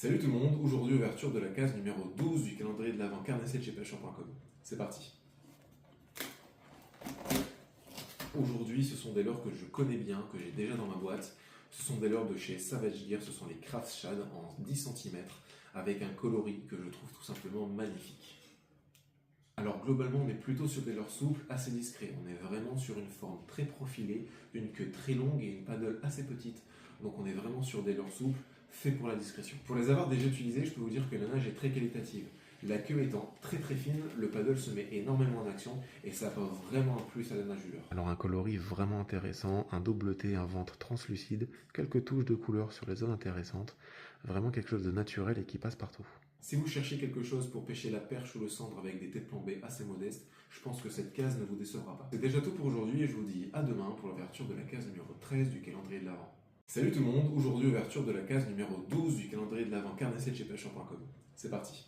Salut tout le monde, aujourd'hui ouverture de la case numéro 12 du calendrier de l'Avent Carnet de chez pêcheur.com. C'est parti. Aujourd'hui ce sont des leurres que je connais bien, que j'ai déjà dans ma boîte. Ce sont des leurres de chez Savage Gear, ce sont les Craft Shad en 10 cm avec un coloris que je trouve tout simplement magnifique. Alors globalement on est plutôt sur des leurres souples, assez discrets. On est vraiment sur une forme très profilée, une queue très longue et une paddle assez petite. Donc on est vraiment sur des leurres souples, faits pour la discrétion. Pour les avoir déjà utilisés, je peux vous dire que la nage est très qualitative. La queue étant très très fine, le paddle se met énormément en action et ça apporte vraiment un plus à la nage du leurre. Alors un coloris vraiment intéressant, un double T, un ventre translucide, quelques touches de couleur sur les zones intéressantes, vraiment quelque chose de naturel et qui passe partout. Si vous cherchez quelque chose pour pêcher la perche ou le cendre avec des têtes plombées assez modestes, je pense que cette case ne vous décevra pas. C'est déjà tout pour aujourd'hui et je vous dis à demain pour l'ouverture de la case numéro 13 du calendrier de l'Avent. Salut tout le monde, aujourd'hui ouverture de la case numéro 12 du calendrier de l'Avent Carnet de chez pêcheur.com. C'est parti.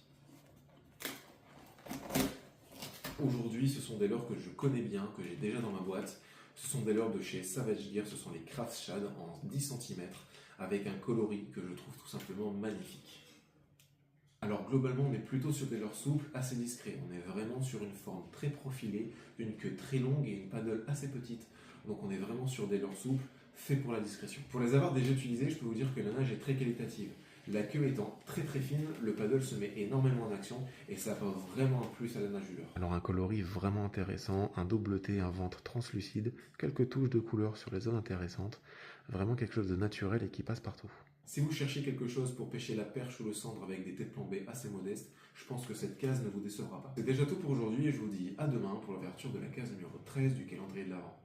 Aujourd'hui ce sont des leurres que je connais bien, que j'ai déjà dans ma boîte. Ce sont des leurres de chez Savage Gear, ce sont les Craft Shad en 10 cm avec un coloris que je trouve tout simplement magnifique. Alors globalement on est plutôt sur des leurres souples, assez discrets. On est vraiment sur une forme très profilée, une queue très longue et une paddle assez petite. Donc on est vraiment sur des leurres souples, faits pour la discrétion. Pour les avoir déjà utilisés, je peux vous dire que la nage est très qualitative. La queue étant très très fine, le paddle se met énormément en action et ça apporte vraiment un plus à la nage du leurre. Alors un coloris vraiment intéressant, un double T, un ventre translucide, quelques touches de couleur sur les zones intéressantes, vraiment quelque chose de naturel et qui passe partout. Si vous cherchez quelque chose pour pêcher la perche ou le cendre avec des têtes plombées assez modestes, je pense que cette case ne vous décevra pas. C'est déjà tout pour aujourd'hui et je vous dis à demain pour l'ouverture de la case numéro 13 du calendrier de l'Avent.